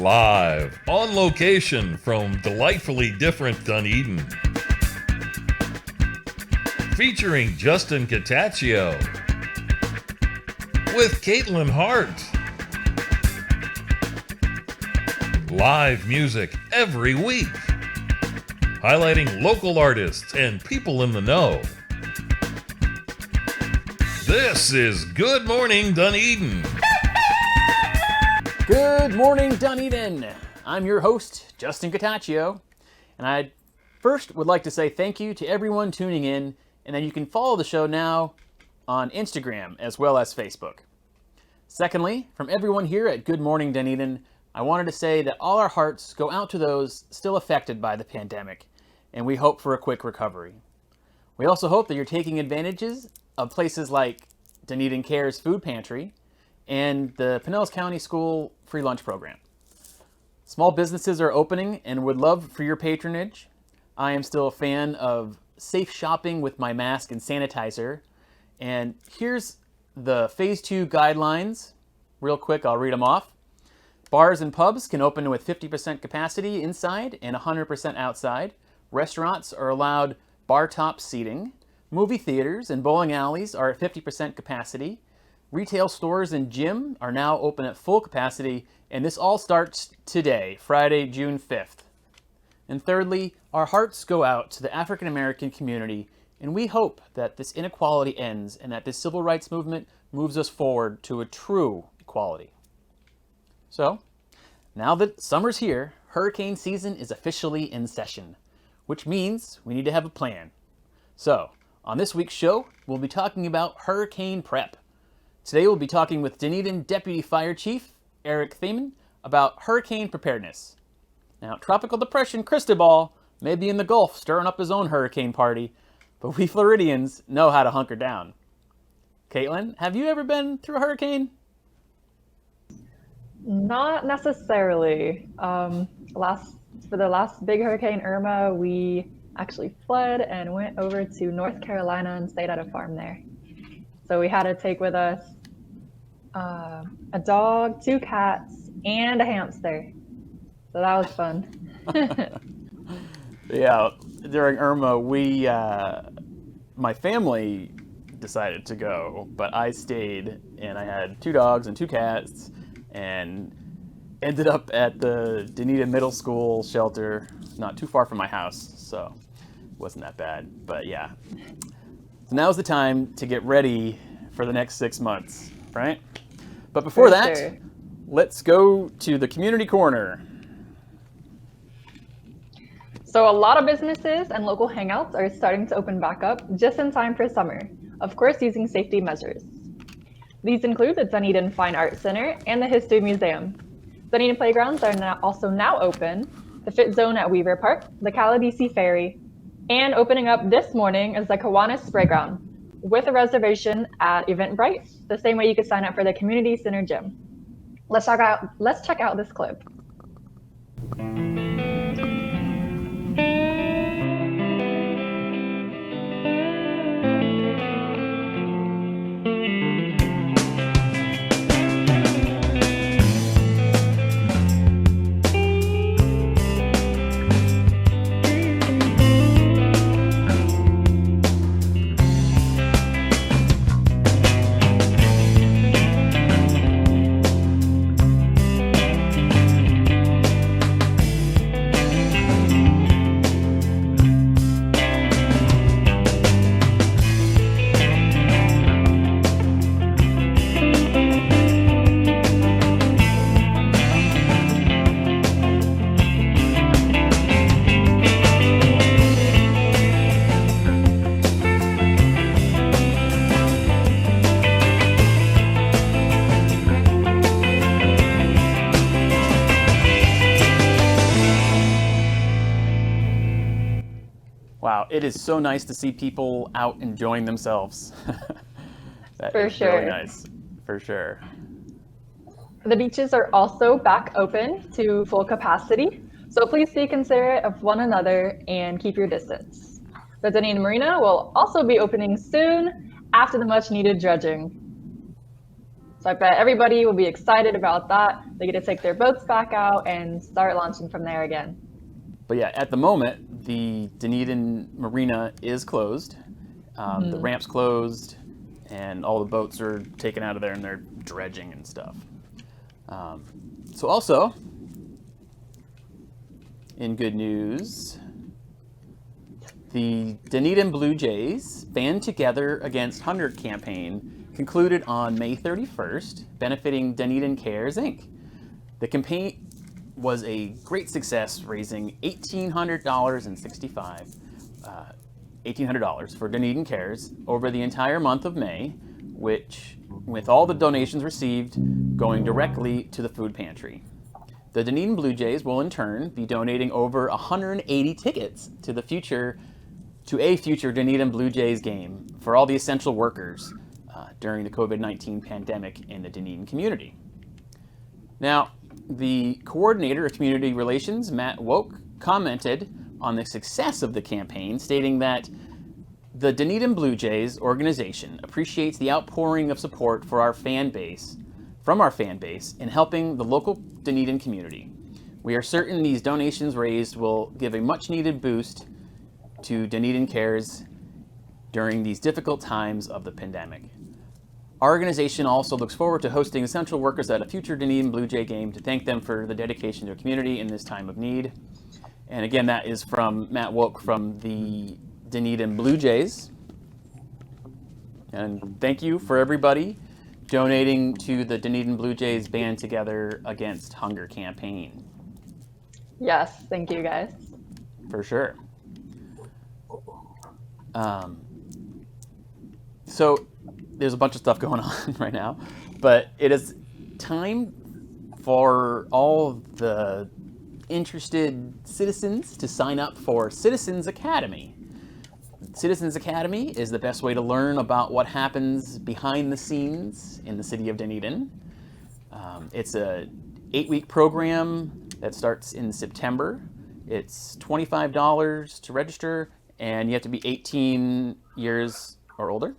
Live, on location from delightfully different Dunedin. Featuring Justin Cataccio. With Caitlin Hart. Live music every week. Highlighting local artists and people in the know. This is Good Morning Dunedin. Good morning, Dunedin. I'm your host, Justin Cataccio, and I first would like to say thank you to everyone tuning in, and that you can follow the show now on Instagram as well as Facebook. Secondly, from everyone here at Good Morning Dunedin, I wanted to say that all our hearts go out to those still affected by the pandemic, and we hope for a quick recovery. We also hope that you're taking advantages of places like Dunedin Cares Food Pantry and the Pinellas County School free lunch program. Small businesses are opening and would love for your patronage. I am still a fan of safe shopping with my mask and sanitizer. And here's the Phase 2 guidelines. Real quick, I'll read them off. Bars and pubs can open with 50% capacity inside and 100% outside. Restaurants are allowed bar top seating. Movie theaters and bowling alleys are at 50% capacity. Retail stores and gym are now open at full capacity, and this all starts today, Friday, June 5th. And thirdly, our hearts go out to the African American community, and we hope that this inequality ends and that this civil rights movement moves us forward to a true equality. So, now that summer's here, hurricane season is officially in session, which means we need to have a plan. So, on this week's show, we'll be talking about hurricane prep. Today we'll be talking with Dunedin Deputy Fire Chief Eric Thaman about hurricane preparedness. Now, Tropical Depression Cristobal may be in the Gulf stirring up his own hurricane party, but we Floridians know how to hunker down. Caitlin, have you ever been through a hurricane? Not necessarily. For the last big hurricane Irma, we actually fled and went over to North Carolina and stayed at a farm there. So we had to take with us a dog, 2 cats, and a hamster. So that was fun. Yeah, during Irma, my family decided to go, but I stayed, and I had 2 dogs and 2 cats, and ended up at the Dunedin Middle School shelter, not too far from my house, so it wasn't that bad. But yeah, so now's the time to get ready for the next 6 months, right? But before that, let's go to the community corner. So a lot of businesses and local hangouts are starting to open back up just in time for summer, of course using safety measures. These include the Dunedin Fine Arts Center and the History Museum. Dunedin playgrounds are also now open, the Fit Zone at Weaver Park, the Caladisi Ferry, and opening up this morning is the Kiwanis Playground, with a reservation at Eventbrite, the same way you could sign up for the Community Center Gym. Let's check out this clip. Wow, it is so nice to see people out enjoying themselves. That For is sure. really nice, for sure. The beaches are also back open to full capacity, so please be considerate of one another and keep your distance. The Dunedin Marina will also be opening soon after the much needed dredging. So So I bet everybody will be excited about that. They get to take their boats back out and start launching from there again. But yeah, at the moment, the Dunedin Marina is closed. The ramp's closed, and all the boats are taken out of there, and they're dredging and stuff. So also, in good news, the Dunedin Blue Jays Band Together Against Hunger campaign concluded on May 31st, benefiting Dunedin Cares, Inc. The campaign was a great success, raising $1,800 for Dunedin Cares over the entire month of May, which, with all the donations received, going directly to the food pantry. The Dunedin Blue Jays will in turn be donating over 180 tickets to a future Dunedin Blue Jays game for all the essential workers during the COVID-19 pandemic in the Dunedin community. Now, the coordinator of community relations, Matt Woke, commented on the success of the campaign, stating that the Dunedin Blue Jays organization appreciates the outpouring of support for our fan base, in helping the local Dunedin community. We are certain these donations raised will give a much-needed boost to Dunedin Cares during these difficult times of the pandemic. Our organization also looks forward to hosting essential workers at a future Dunedin Blue Jay game to thank them for the dedication to the community in this time of need. And again, that is from Matt Woke from the Dunedin Blue Jays. And thank you for everybody donating to the Dunedin Blue Jays Band Together Against Hunger campaign. Yes, thank you guys. For sure. So there's a bunch of stuff going on right now, but it is time for all of the interested citizens to sign up for Citizens Academy. Citizens Academy is the best way to learn about what happens behind the scenes in the city of Dunedin. It's a 8-week program that starts in September. It's $25 to register, and you have to be 18 years or older.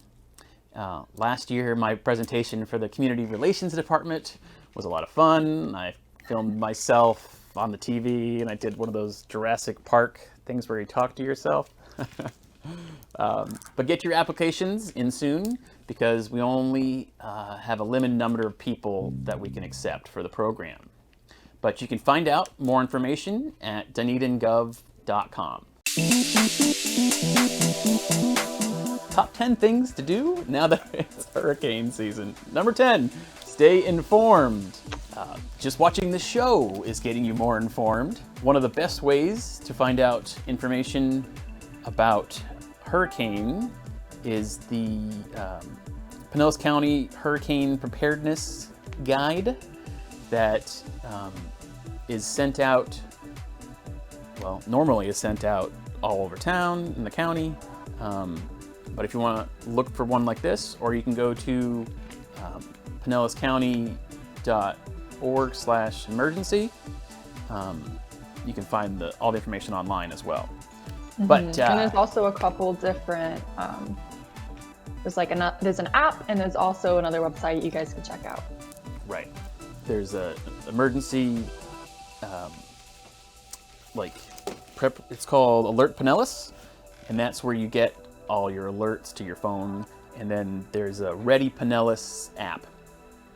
Last year, my presentation for the Community Relations Department was a lot of fun. I filmed myself on the TV, and I did one of those Jurassic Park things where you talk to yourself. But get your applications in soon, because we only have a limited number of people that we can accept for the program. But you can find out more information at DunedinGov.com. Top 10 things to do now that it's hurricane season. Number 10, stay informed. Just watching the show is getting you more informed. One of the best ways to find out information about hurricane is the Pinellas County Hurricane Preparedness Guide that is sent out, well, normally is sent out all over town in the county. But if you want to look for one like this, or you can go to pinellascounty.org/emergency. You can find all the information online as well. Mm-hmm. But and there's also a couple different. There's an app, and there's also another website you guys can check out. Right. There's a emergency prep. It's called Alert Pinellas, and that's where you get all your alerts to your phone. And then there's a Ready Pinellas app.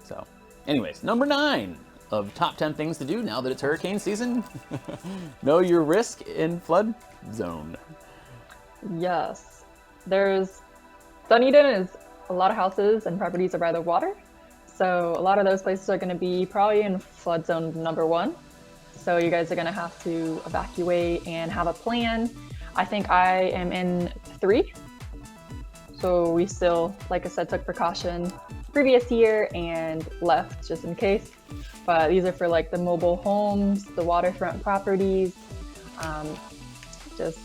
So, anyways, number 9 of top 10 things to do now that it's hurricane season. Know your risk in flood zone. Yes. Dunedin is a lot of houses and properties are by the water. So a lot of those places are going to be probably in flood zone number 1. So you guys are going to have to evacuate and have a plan. I think I am in 3. So we still, like I said, took precaution previous year and left just in case. But these are for like the mobile homes, the waterfront properties. This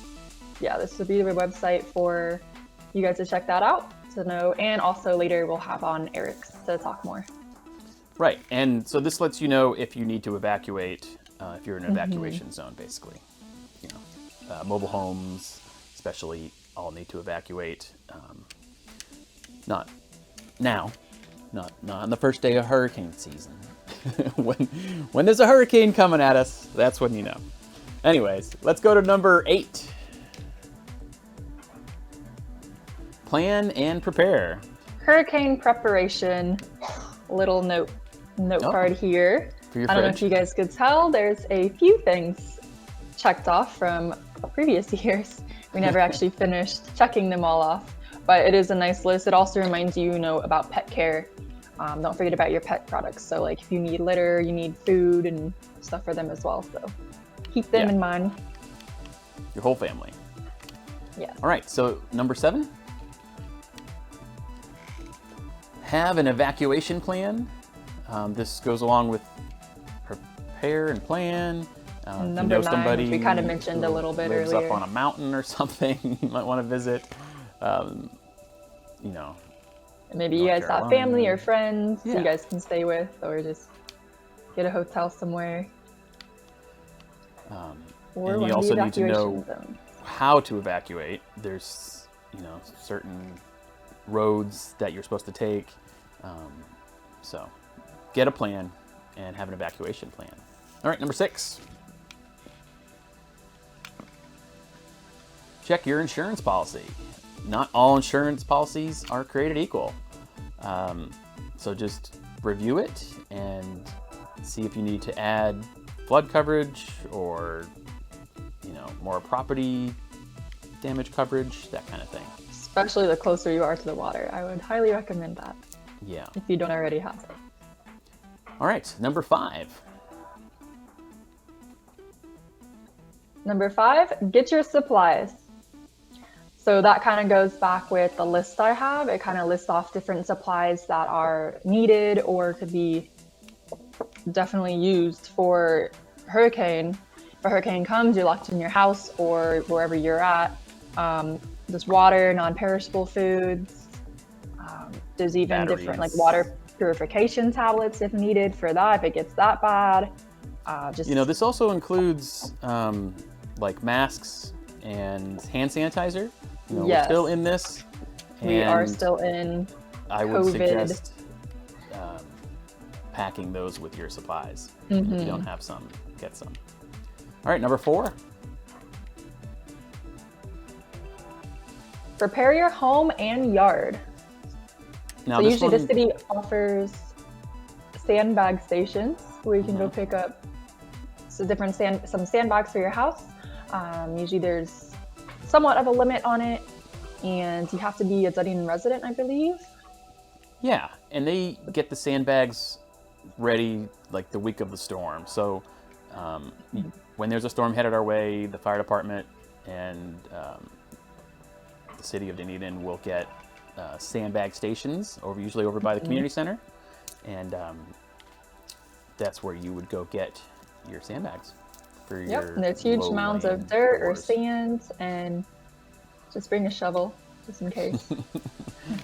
would be the website for you guys to check that out to know. And also later we'll have on Eric's to talk more. Right, and so this lets you know if you need to evacuate, if you're in an evacuation zone, basically. You know, mobile homes, especially, all need to evacuate. Not now, Not on the first day of hurricane season. when there's a hurricane coming at us, that's when you know. Anyways, let's go to number 8. Plan and prepare. Hurricane preparation. Little note card here. For your I don't know if fridge. you guys could tell, there's a few things checked off from previous years. We never actually finished checking them all off, but it is a nice list. It also reminds you, about pet care. Don't forget about your pet products. So like if you need litter, you need food and stuff for them as well. So keep them in mind. Your whole family. Yeah. All right, so number 7. Have an evacuation plan. This goes along with prepare and plan. Number 9, which we kind of mentioned a little bit lives earlier. up on a mountain or something you might want to visit. Maybe you guys have family or friends you Yeah. guys can stay with, or just get a hotel somewhere. Or And one you of the also need to know evacuation zones. how to evacuate. There's, certain roads that you're supposed to take. So get a plan and have an evacuation plan. All right, number 6. Check your insurance policy. Not all insurance policies are created equal. So just review it and see if you need to add flood coverage or, more property damage coverage, that kind of thing. Especially the closer you are to the water. I would highly recommend that Yeah. if you don't already have it. All right, number 5. Number 5, get your supplies. So that kind of goes back with the list I have. It kind of lists off different supplies that are needed or could be definitely used for hurricane. If a hurricane comes, you're locked in your house or wherever you're at. There's water, non-perishable foods. There's even different like water purification tablets if needed for that, if it gets that bad. This also includes like masks and hand sanitizer. We're Yes. still in this. We are and still in I would COVID. suggest packing those with your supplies. If you don't have some, get some. All right, number 4. Prepare your home and yard. Now, So this usually one, the city offers sandbag stations where you can go pick up some sandbags for your house. Usually there's somewhat of a limit on it, and you have to be a Dunedin resident, I believe. yeah, and they get the sandbags ready like the week of the storm. So when there's a storm headed our way, the fire department and the city of Dunedin will get sandbag stations usually over by the community center, and that's where you would go get your sandbags for your And there's huge mounds of lowland dirt or floors. sand, and just bring a shovel just in case.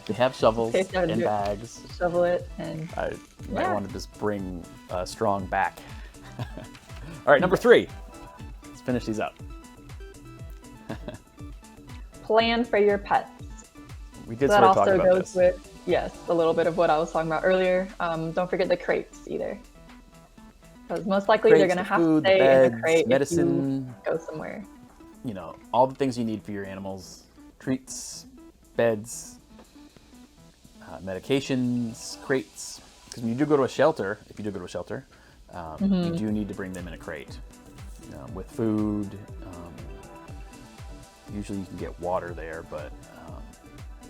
They have shovels In case you have to and do it. bags. Shovel it, and I might Yeah. want to just bring a strong back. All right, number 3. Let's finish these up. plan for your pets. We did That sort of talk also about goes this. with, yes, a little bit of what I was talking about earlier. Don't forget the crates either. Because most likely they're Crates, going to the have food, to stay the in beds, the crate medicine, if you go somewhere. all the things you need for your animals: treats, beds, medications, crates. Because when you do go to a shelter, if you do go to a shelter, you do need to bring them in a crate with food. Usually you can get water there, but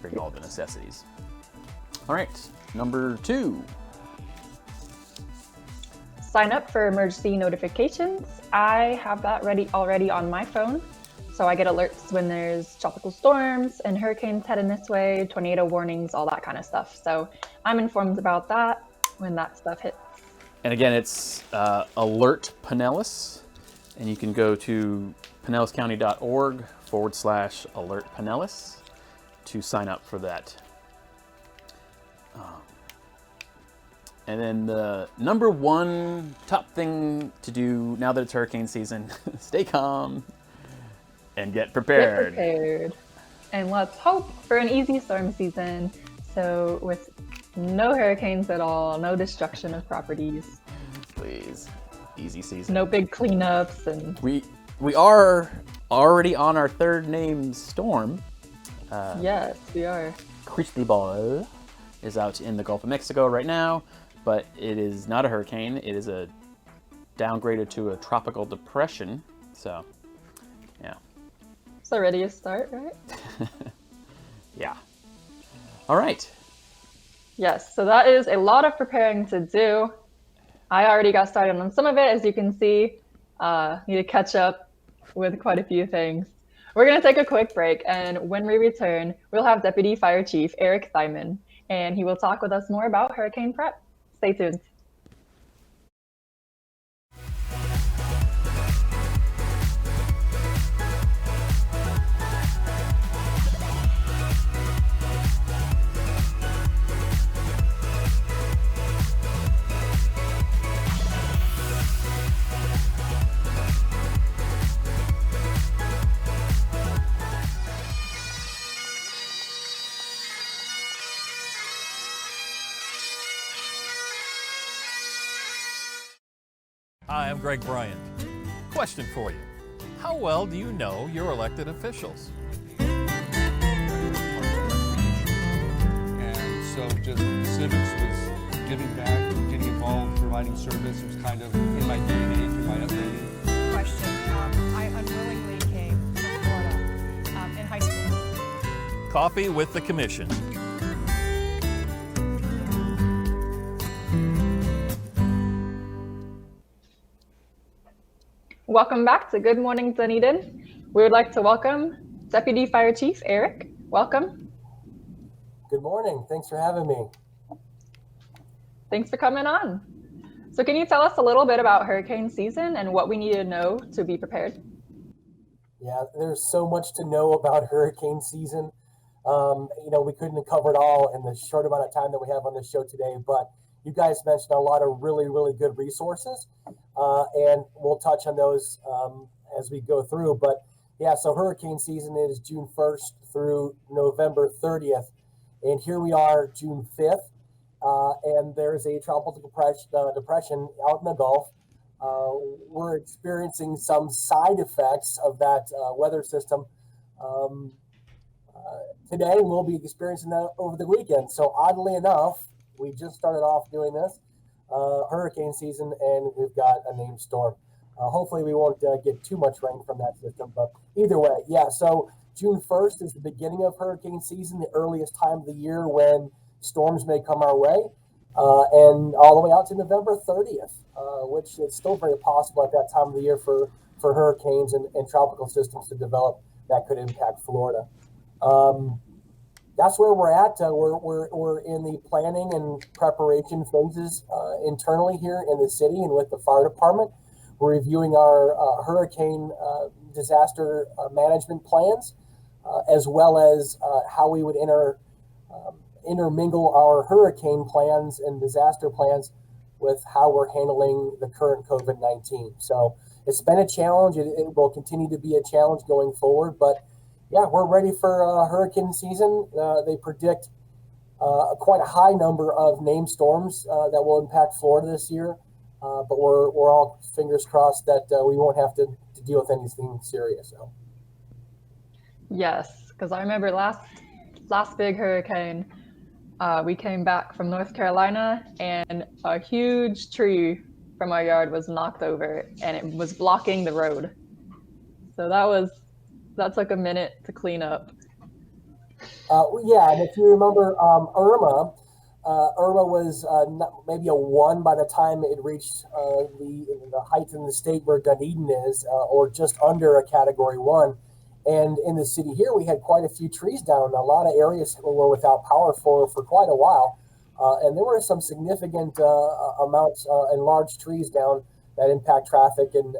bring all the necessities. All right, number 2. Sign up for emergency notifications. I have that ready already on my phone. So I get alerts when there's tropical storms and hurricanes heading this way, tornado warnings, all that kind of stuff. So I'm informed about that when that stuff hits. And again, it's Alert Pinellas, and you can go to pinellascounty.org/Alert Pinellas to sign up for that. And then the number 1 top thing to do now that it's hurricane season, stay calm and get prepared. Get prepared. And let's hope for an easy storm season. So with No hurricanes at all. No destruction of properties. Please. Easy season. No big cleanups and. We are already on our third named storm. Yes, we are. Cristobal is out in the Gulf of Mexico right now, but it is not a hurricane. It is a downgraded to a tropical depression. So, yeah. It's already a start, right? Yeah. All right. Yes, so that is a lot of preparing to do. I already got started on some of it, as you can see. Need to catch up with quite a few things. We're going to take a quick break, and when we return, we'll have Deputy Fire Chief Eric Thyman, and he will talk with us more about hurricane prep. Stay tuned. Hi, I'm Greg Bryant. Question for you. How well do you know your elected officials? And so just civics was giving back, getting involved, providing service. It was kind of in my DNA through my upbringing. Question. I unwillingly came from Florida in high school. Coffee with the Commission. Welcome back to Good Morning Dunedin. We would like to welcome Deputy Fire Chief Eric. Welcome. Good morning. Thanks for having me. Thanks for coming on. So can you tell us a little bit about hurricane season and what we need to know to be prepared? Yeah, there's so much to know about hurricane season. We couldn't cover it all in the short amount of time that we have on the show today, but you guys mentioned a lot of really, really good resources, and we'll touch on those as we go through. But yeah, so hurricane season is June 1st through November 30th, and here we are June 5th, and there's a tropical depression out in the Gulf. We're experiencing some side effects of that weather system today, and we'll be experiencing that over the weekend. So oddly enough, we just started off doing this hurricane season, and we've got a named storm. Hopefully we won't get too much rain from that system, but either way, yeah. So June 1st is the beginning of hurricane season, the earliest time of the year when storms may come our way, and all the way out to November 30th, which is still very possible at that time of the year for hurricanes and tropical systems to develop that could impact Florida. That's where we're at. We're in the planning and preparation phases internally here in the city and with the fire department. We're reviewing our hurricane disaster management plans, as well as how we would intermingle our hurricane plans and disaster plans with how we're handling the current COVID-19. So it's been a challenge. It will continue to be a challenge going forward, but yeah, we're ready for hurricane season. They predict quite a high number of named storms that will impact Florida this year. But we're all fingers crossed that we won't have to deal with anything serious. So. Yes, because I remember last big hurricane, we came back from North Carolina and a huge tree from our yard was knocked over and it was blocking the road. So that took a minute to clean up. Yeah, and if you remember Irma was maybe a 1 by the time it reached the height in the state where Dunedin is, or just under a Category 1. And in the city here, we had quite a few trees down. A lot of areas were without power for quite a while. And there were some significant amounts and large trees down that impact traffic and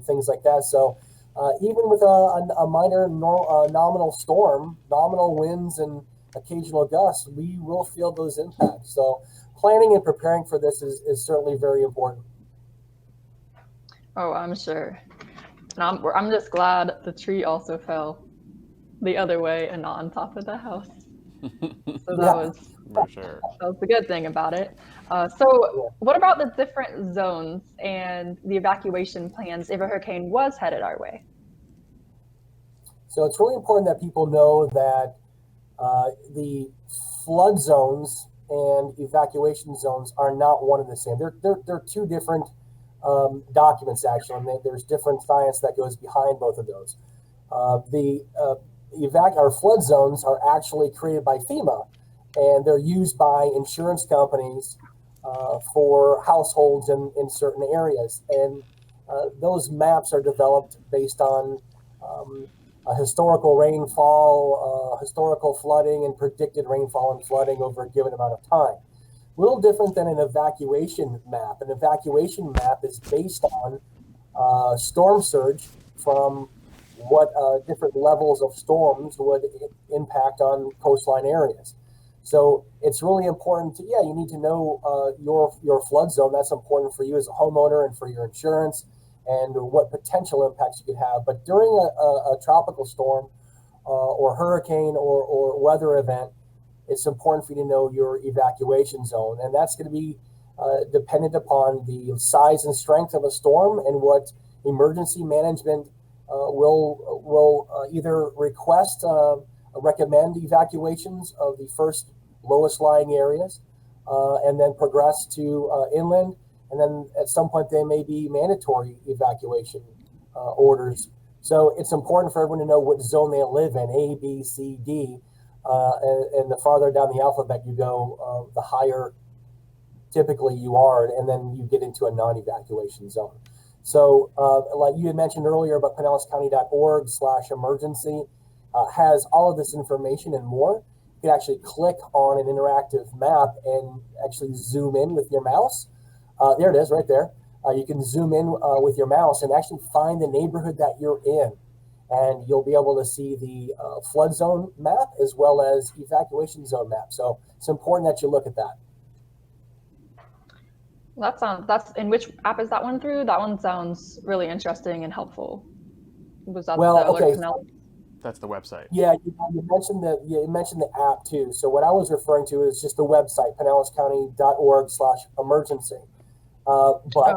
things like that. So even with a minor nominal storm, nominal winds and occasional gusts, we will feel those impacts. So planning and preparing for this is certainly very important. Oh, I'm sure. And I'm just glad the tree also fell the other way and not on top of the house. So that was For sure. That's the good thing about it. So what about the different zones and the evacuation plans if a hurricane was headed our way? So it's really important that people know that the flood zones and evacuation zones are not one and the same. They're two different documents, actually, and there's different science that goes behind both of those. Our flood zones are actually created by FEMA, and they're used by insurance companies for households in certain areas. And those maps are developed based on historical rainfall, historical flooding, and predicted rainfall and flooding over a given amount of time. A little different than an evacuation map. An evacuation map is based on storm surge from what different levels of storms would impact on coastline areas. So it's really important to, you need to know your flood zone. That's important for you as a homeowner and for your insurance and what potential impacts you could have. But during a tropical storm or hurricane or weather event, it's important for you to know your evacuation zone. And that's going to be dependent upon the size and strength of a storm and what emergency management will either request, recommend evacuations of the first lowest lying areas and then progress to inland. And then at some point, there may be mandatory evacuation orders. So it's important for everyone to know what zone they live in, A, B, C, D. And the farther down the alphabet you go, the higher typically you are, and then you get into a non-evacuation zone. So like you had mentioned earlier about PinellasCounty.org/emergency has all of this information and more. You can actually click on an interactive map and actually zoom in with your mouse. There it is right there. You can zoom in with your mouse and actually find the neighborhood that you're in. And you'll be able to see the flood zone map as well as evacuation zone map. So it's important that you look at that. That's in which app is that one through? That one sounds really interesting and helpful. Was that That's the website. Yeah, you mentioned the app too. So what I was referring to is just the website, PinellasCounty.org/emergency.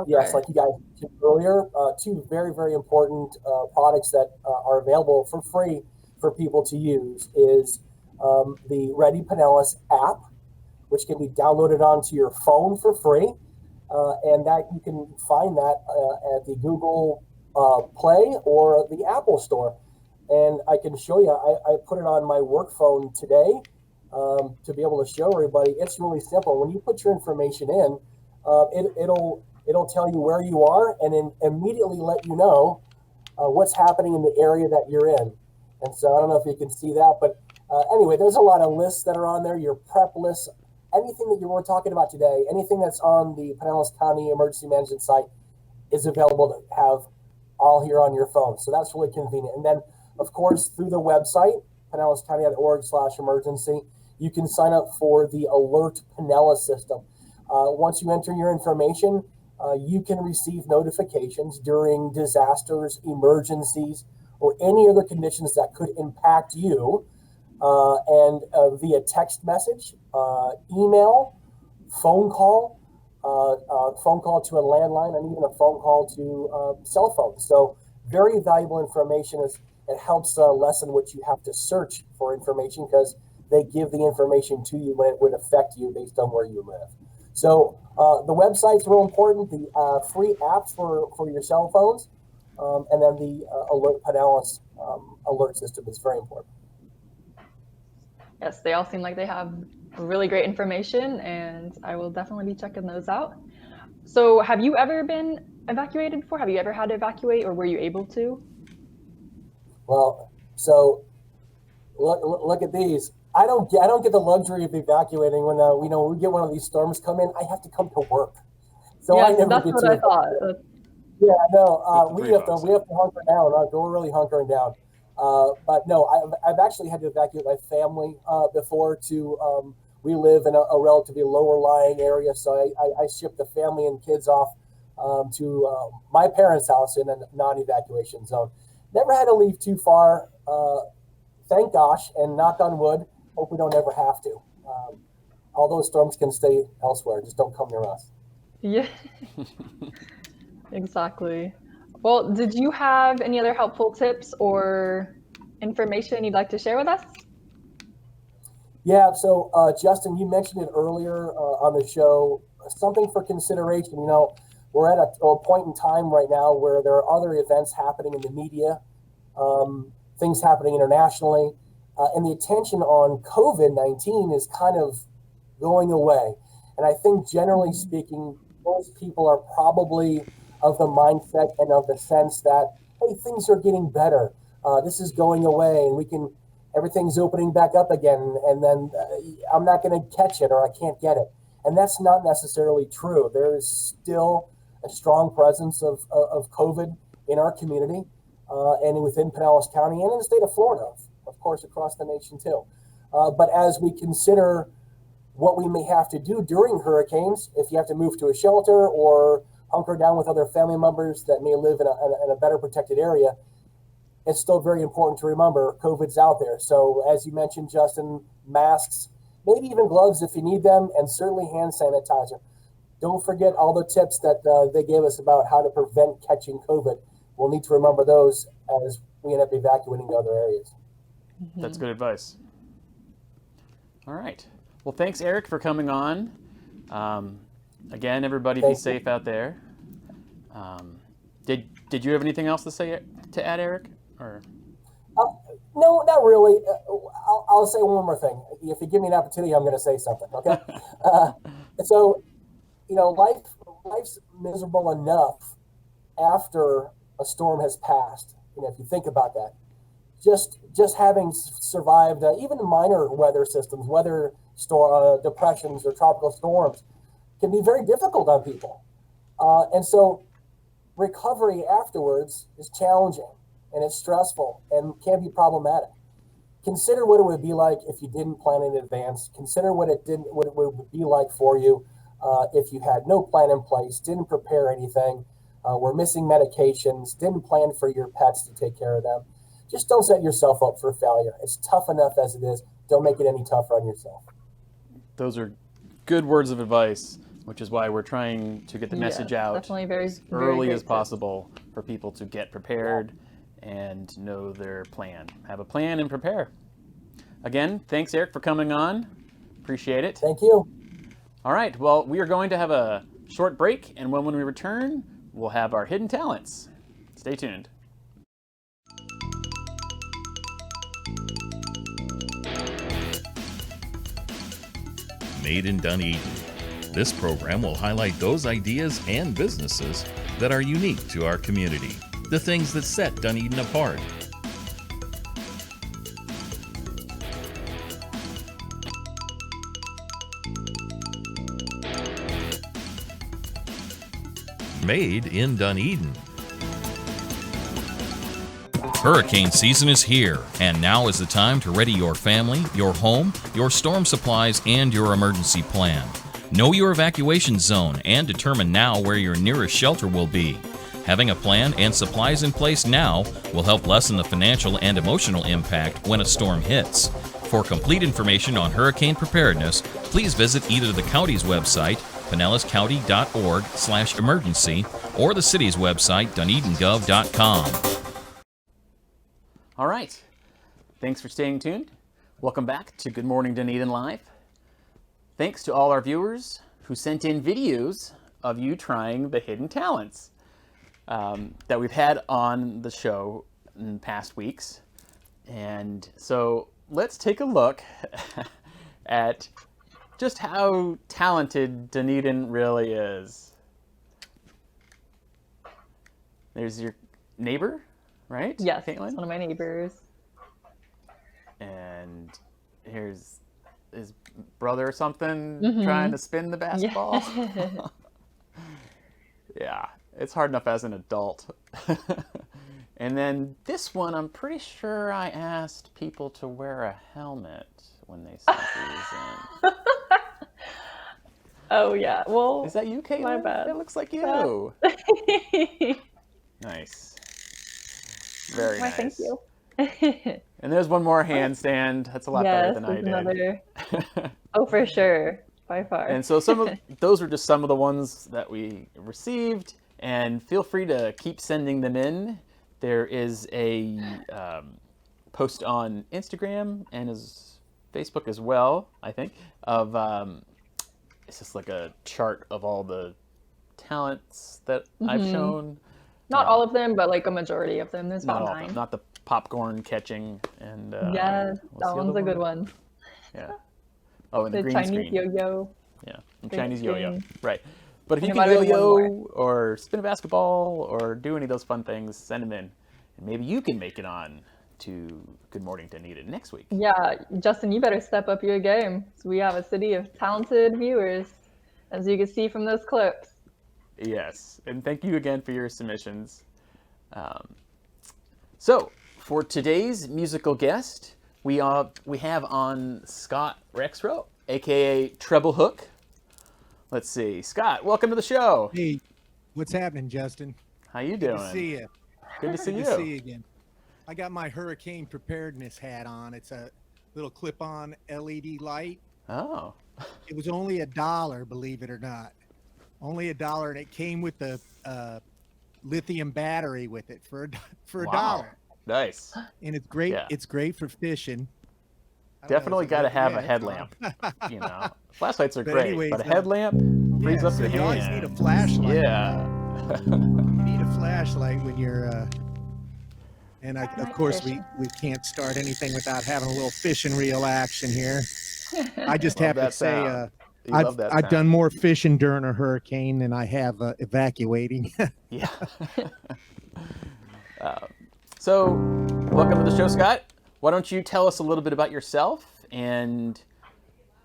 Yes, like you guys mentioned earlier, two very, very important products that are available for free for people to use is the Ready Pinellas app, which can be downloaded onto your phone for free. And that you can find that at the Google Play or the Apple Store. And I can show you, I put it on my work phone today to be able to show everybody. It's really simple. When you put your information in, it'll tell you where you are and then immediately let you know what's happening in the area that you're in. And so I don't know if you can see that, but anyway, there's a lot of lists that are on there, your prep lists, anything that you were talking about today, anything that's on the Pinellas County Emergency Management site is available to have all here on your phone. So that's really convenient. And then, of course, through the website, PinellasCounty.org/emergency, you can sign up for the Alert Pinellas system. Once you enter your information, you can receive notifications during disasters, emergencies, or any other conditions that could impact you, and via text message, email, phone call to a landline, and even a phone call to cell phone. So very valuable information. It helps lessen what you have to search for information because they give the information to you when it would affect you based on where you live. So the website's real important, the free apps for your cell phones, and then the Alert Pinellas alert system is very important. Yes, they all seem like they have really great information, and I will definitely be checking those out. So have you ever been evacuated before? Have you ever had to evacuate, or were you able to? Well, so look at these. I don't get the luxury of evacuating when we get one of these storms come in. I have to come to work, so yeah, I never that's get what to. I thought. Yeah, no, we have to hunker down. We're really hunkering down. But no, I've actually had to evacuate my family before. We live in a relatively lower lying area, so I shipped the family and kids off to my parents' house in a non-evacuation zone. Never had to leave too far, thank gosh, and knock on wood, hope we don't ever have to. all those storms can stay elsewhere. Just don't come near us. Yeah, exactly. Well, did you have any other helpful tips or information you'd like to share with us? Yeah, so Justin, you mentioned it earlier on the show, something for consideration. You know, we're at a point in time right now where there are other events happening in the media, things happening internationally, and the attention on COVID-19 is kind of going away. And I think generally speaking, most people are probably of the mindset and of the sense that, hey, things are getting better. This is going away and everything's opening back up again. And then I'm not going to catch it or I can't get it. And that's not necessarily true. There is still a strong presence of COVID in our community and within Pinellas County and in the state of Florida, of course, across the nation too. But as we consider what we may have to do during hurricanes, if you have to move to a shelter or hunker down with other family members that may live in a better protected area, it's still very important to remember COVID's out there. So as you mentioned, Justin, masks, maybe even gloves if you need them, and certainly hand sanitizer. Don't forget all the tips that they gave us about how to prevent catching COVID. We'll need to remember those as we end up evacuating to other areas. That's good advice. All right. Well, thanks, Eric, for coming on. Again, everybody be safe out there. Did you have anything else to add, Eric? Or no, not really. I'll say one more thing. If you give me an opportunity, I'm going to say something. Okay. So, you know, life's miserable enough after a storm has passed. You know, if you think about that, just having survived even minor weather systems, depressions or tropical storms, can be very difficult on people. And so recovery afterwards is challenging and it's stressful and can be problematic. Consider what it would be like if you didn't plan in advance. Consider what it would be like for you if you had no plan in place, didn't prepare anything, were missing medications, didn't plan for your pets to take care of them. Just don't set yourself up for failure. It's tough enough as it is. Don't make it any tougher on yourself. Those are good words of advice, which is why we're trying to get the message out definitely very early great as possible for people to get prepared and know their plan. Have a plan and prepare. Again, thanks, Eric, for coming on. Appreciate it. Thank you. All right, well, we are going to have a short break, and when we return, we'll have our hidden talents. Stay tuned. Made in Dunedin. This program will highlight those ideas and businesses that are unique to our community, the things that set Dunedin apart. Made in Dunedin. Hurricane season is here, and now is the time to ready your family, your home, your storm supplies, and your emergency plan. Know your evacuation zone and determine now where your nearest shelter will be. Having a plan and supplies in place now will help lessen the financial and emotional impact when a storm hits. For complete information on hurricane preparedness, please visit either the county's website, pinellascounty.org/emergency, or the city's website, DunedinGov.com. All right. Thanks for staying tuned. Welcome back to Good Morning Dunedin Live. Thanks to all our viewers who sent in videos of you trying the hidden talents that we've had on the show in past weeks. And so let's take a look at just how talented Dunedin really is. There's your neighbor, right? Yes, Caitlin? it's one of my neighbors. And here's his brother or something trying to spin the basketball. Yeah. Yeah, it's hard enough as an adult. And then this one, I'm pretty sure I asked people to wear a helmet when they sent these in. Oh yeah, well. Is that you, Caitlin? My bad. It looks like you. Nice. Very Why, nice. thank you. And there's one more handstand. That's a lot better than I did. Another. Oh, for sure. by far. And so some of those are just some of the ones that we received, and feel free to keep sending them in. There is a post on Instagram and his Facebook as well, I think, of it's just like a chart of all the talents that I've shown. Not all of them, but like a majority of them. There's Not about all of 9. them, not the popcorn catching and Yes, what's that the one's other a good one. Yeah. Oh, and the The green Chinese screen. yo-yo. Yeah, and Green Chinese yo-yo. screen. Right. But if you And can about one yo-yo more. or spin a basketball or do any of those fun things, send them in. And maybe you can make it on to Good Morning Dunedin next week. Yeah, Justin, you better step up your game. So we have a city of talented viewers, as you can see from those clips. Yes, and thank you again for your submissions. So, for today's musical guest, we have on Scott Rexrow, aka Treble Hook. Let's see, Scott, welcome to the show. Hey, what's happening, Justin? How you Good doing? to see you. Good to see Good you. to see you again. I got my hurricane preparedness hat on. It's a little clip-on LED light. Oh, It was only $1, believe it or not. Only $1, and it came with the lithium battery with it for a wow. dollar. Nice. And it's great. Yeah. It's great for fishing. I don't know, Definitely is it got to lithium? have Yeah, a it's headlamp. on. You know, flashlights are But great, anyways, but a headlamp frees Yeah, up so your you hand. always need a flashlight. Yeah. You need a flashlight when you're and of course we can't start anything without having a little fishing reel action here. I just Love have to that say sound. You love that I've sound. done more fishing during a hurricane than I have evacuating. Yeah. So, welcome to the show, Scott. Why don't you tell us a little bit about yourself and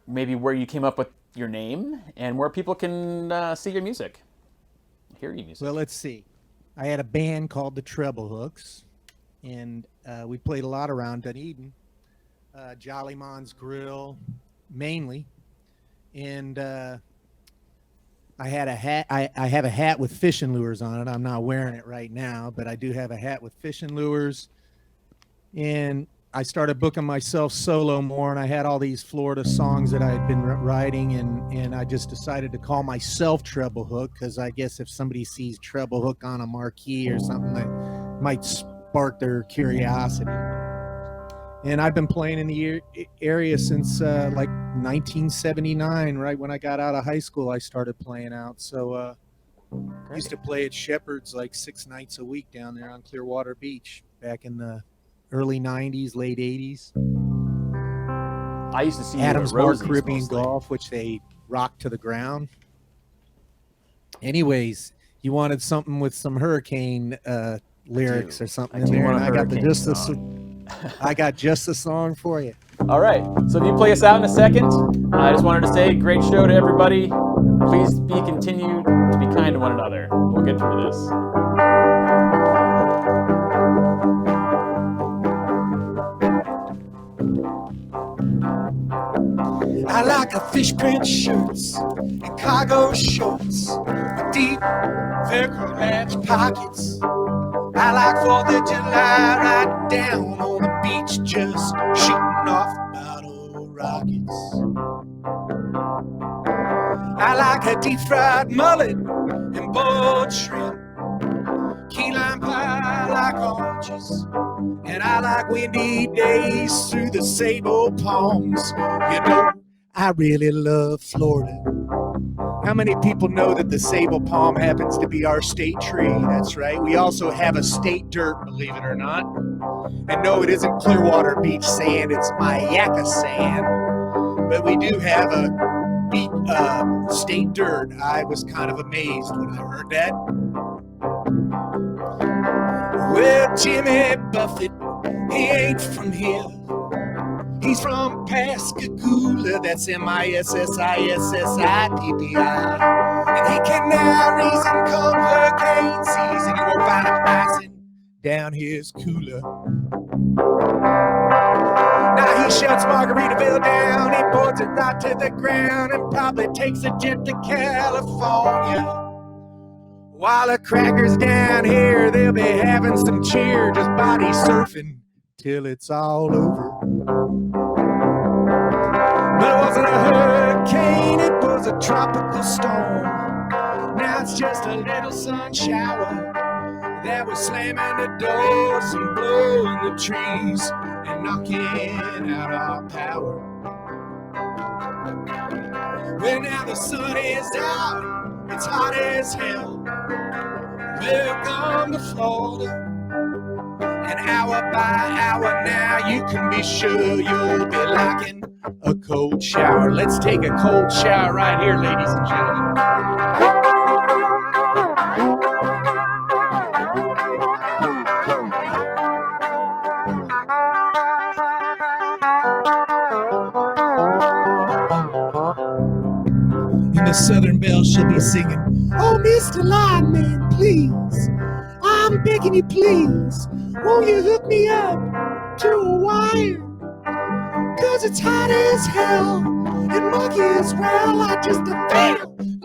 maybe where you came up with your name and where people can see your music, hear your music. Well, let's see. I had a band called the Treble Hooks, and we played a lot around Dunedin, Jolly Mon's Grill, mainly. And I had a hat. I have a hat with fishing lures on it. I'm not wearing it right now, but I do have a hat with fishing lures. And I started booking myself solo more, and I had all these Florida songs that I had been writing, and I just decided to call myself Treble Hook because I guess if somebody sees Treble Hook on a marquee or something, that might spark their curiosity. And I've been playing in the area since like 1979, right when I got out of high school. I started playing out. So I used to play at Shepherd's like 6 nights a week down there on Clearwater Beach back in the early 90s, late 80s. I used to see Adams you at Bar Rosie's Caribbean mostly. Golf, which they rock to the ground. Anyways, you wanted something with some hurricane lyrics or something I in do there, want and a I got hurricane the song. I got just the song for you. All right. So if you play us out in a second, I just wanted to say great show to everybody. Please be continued to be kind to one another. We'll get through this. I like a fish print shirts and cargo shorts with deep Velcro latch pockets. I like 4th of July right down on the beach just shooting off bottle rockets. I like a deep fried mullet and boiled shrimp, key lime pie like oranges. And I like windy days through the sable palms. You know, I really love Florida. How many people know that the sable palm happens to be our state tree? That's right. We also have a state dirt, believe it or not. And no, it isn't Clearwater Beach sand, it's Mayaka sand. But we do have a state dirt. I was kind of amazed when I heard that. Well, Jimmy Buffett, he ain't from here. He's from Pascagoula, that's Mississippi. And he can now reason come hurricane season. He won't find him icing down his cooler. Now he shuts Margaritaville down, he boards it right to the ground, and probably takes a jet to California. While the crackers down here, they'll be having some cheer, just body surfing till it's all over. But it wasn't a hurricane, it tropical storm. Now it's just a little sun shower that was slamming the doors and blowing the trees and knocking out our power. Well, now the sun is out, it's hot as hell. Welcome to Florida. And hour by hour now, you can be sure you'll be liking a cold shower. Let's take a cold shower right here, ladies and gentlemen. And the Southern Belle she'll be singing, oh, Mr. Lineman, please, I'm begging you, please, won't you hook me up to a wire? 'Cause it's hot as hell and muggy as well. I just feel